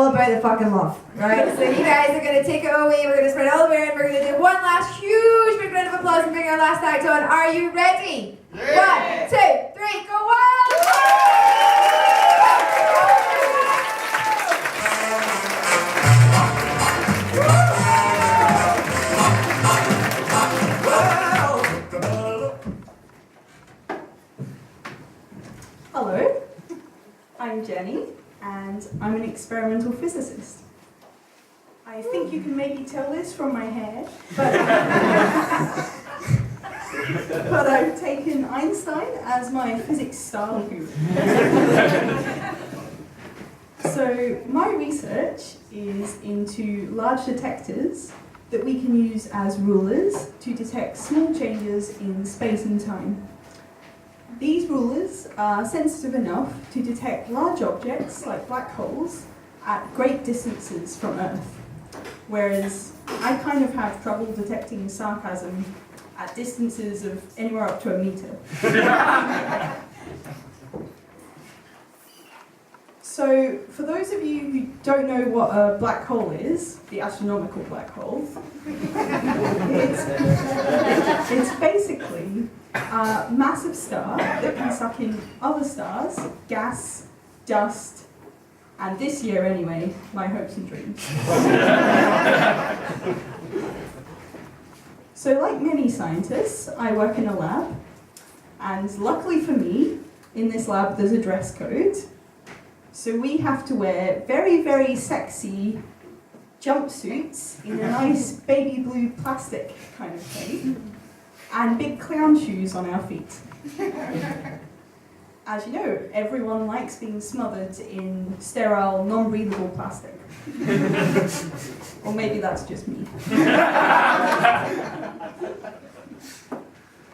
all about the fucking love, right? So you guys are going to take it away, we're going to spread all the way around, we're going to do one last huge big round of applause and bring our last act on. Are you ready? Yeah. 1, 2, 3, go wild! Hello, I'm Jenny, and I'm an experimental physicist. I think you can maybe tell this from my hair, but I've taken Einstein as my physics style guru. So my research is into large detectors that we can use as rulers to detect small changes in space and time. These rulers are sensitive enough to detect large objects like black holes at great distances from Earth, whereas I kind of have trouble detecting sarcasm at distances of anywhere up to a meter. So, for those of you who don't know what a black hole is, the astronomical black hole, it's basically a massive star that can suck in other stars, gas, dust, and this year anyway, my hopes and dreams. So like many scientists, I work in a lab, and luckily for me, in this lab there's a dress code. So we have to wear very, very sexy jumpsuits in a nice baby blue plastic kind of thing, and big clown shoes on our feet. As you know, everyone likes being smothered in sterile, non-breathable plastic. Or maybe that's just me.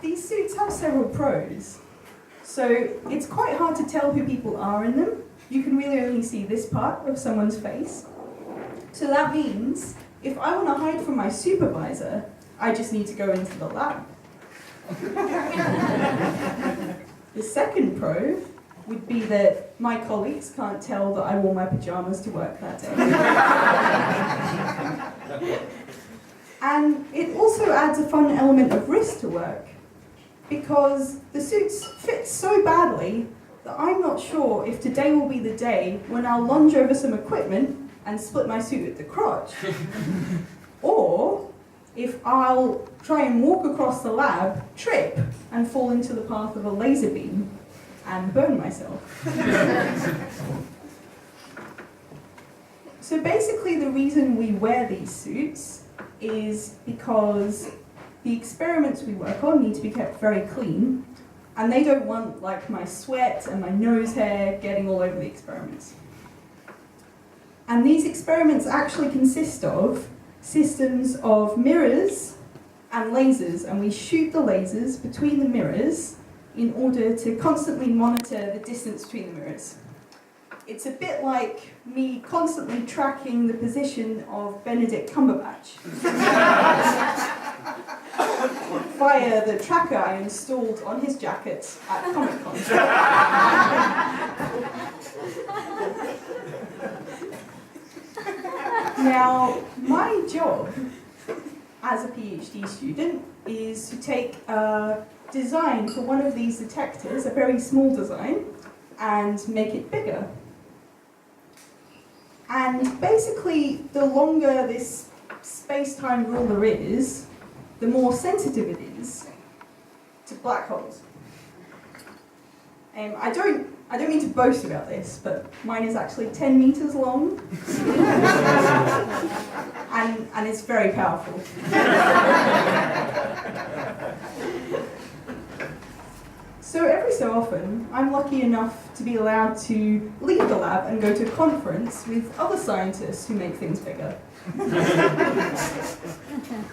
These suits have several pros. So it's quite hard to tell who people are in them. You can really only see this part of someone's face. So that means, if I want to hide from my supervisor, I just need to go into the lab. The second pro would be that my colleagues can't tell that I wore my pajamas to work that day. And it also adds a fun element of risk to work, because the suits fit so badly that I'm not sure if today will be the day when I'll lunge over some equipment and split my suit at the crotch. Or if I'll try and walk across the lab, trip, and fall into the path of a laser beam and burn myself. So basically the reason we wear these suits is because the experiments we work on need to be kept very clean, and they don't want like my sweat and my nose hair getting all over the experiments. And these experiments actually consist of systems of mirrors and lasers, and we shoot the lasers between the mirrors in order to constantly monitor the distance between the mirrors. It's a bit like me constantly tracking the position of Benedict Cumberbatch via the tracker I installed on his jacket at Comic-Con. Now, my job as a PhD student is to take a design for one of these detectors, a very small design, and make it bigger. And basically, the longer this space-time ruler is, the more sensitive it is to black holes. I don't mean to boast about this, but mine is actually 10 meters long, and it's very powerful. So every so often, I'm lucky enough to be allowed to leave the lab and go to a conference with other scientists who make things bigger.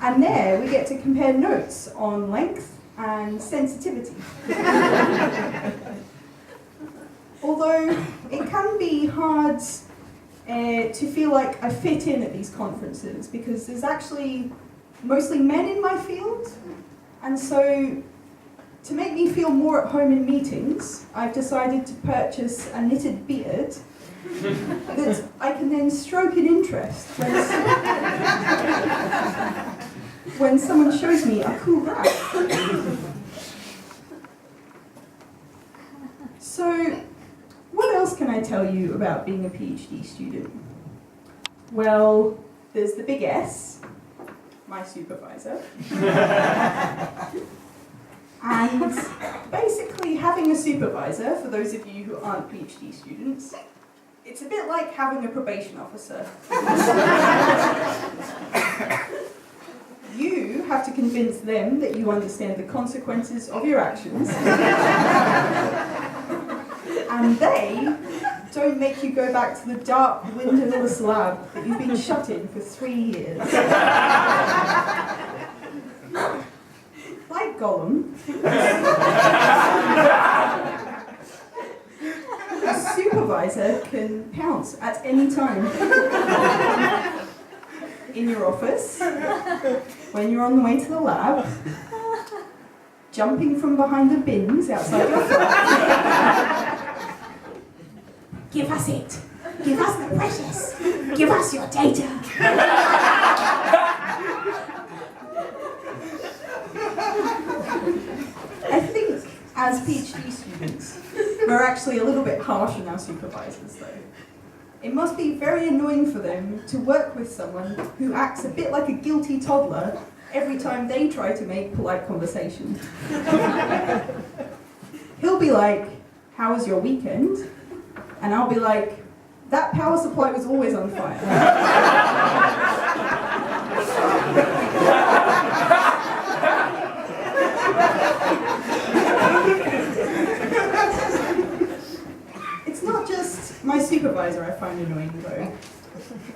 And there we get to compare notes on length and sensitivity. Although it can be hard to feel like I fit in at these conferences, because there's actually mostly men in my field, and so to make me feel more at home in meetings, I've decided to purchase a knitted beard that I can then stroke in interest when someone shows me a cool graph. So, what else can I tell you about being a PhD student? Well, there's the big S, my supervisor. And basically having a supervisor, for those of you who aren't PhD students, it's a bit like having a probation officer. You have to convince them that you understand the consequences of your actions. And they don't make you go back to the dark, windowless lab that you've been shut in for 3 years. Like Gollum, a supervisor can pounce at any time. In your office, when you're on the way to the lab, jumping from behind the bins outside your flat. Give us it. Give us the precious. Give us your data. I think as PhD students, we're actually a little bit harsh on our supervisors though. It must be very annoying for them to work with someone who acts a bit like a guilty toddler every time they try to make polite conversation. He'll be like, "How was your weekend?" And I'll be like, "That power supply was always on fire." It's not just my supervisor I find annoying though.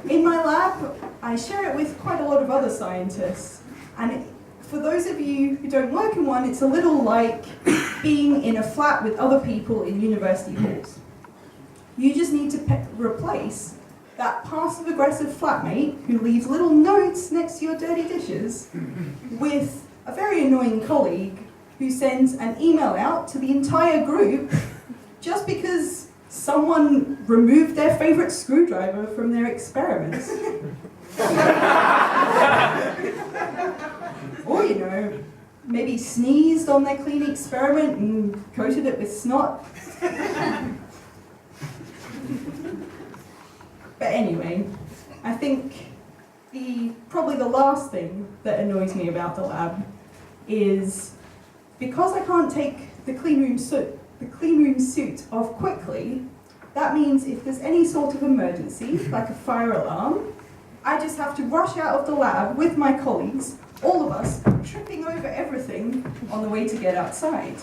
In my lab, I share it with quite a lot of other scientists. And for those of you who don't work in one, it's a little like being in a flat with other people in university halls. You just need to replace that passive-aggressive flatmate who leaves little notes next to your dirty dishes with a very annoying colleague who sends an email out to the entire group just because someone removed their favorite screwdriver from their experiments. Or, you know, maybe sneezed on their cleaning experiment and coated it with snot. But anyway, I think probably the last thing that annoys me about the lab is because I can't take the clean room suit off quickly. That means if there's any sort of emergency, like a fire alarm, I just have to rush out of the lab with my colleagues, all of us tripping over everything on the way to get outside.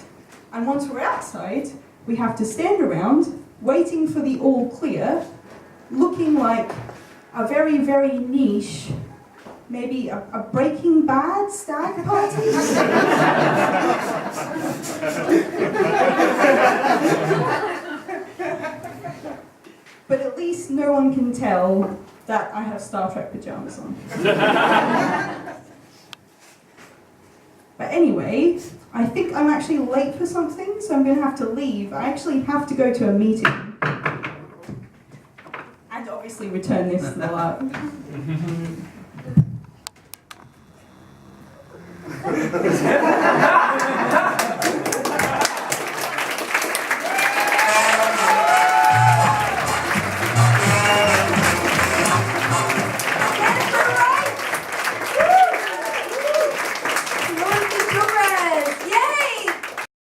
And once we're outside, we have to stand around waiting for the all clear, looking like a very, very niche, maybe a Breaking Bad stag party. But at least no one can tell that I have Star Trek pajamas on. But anyway, I think I'm actually late for something, so I'm going to have to leave. I actually have to go to a meeting. And obviously return this to the lab.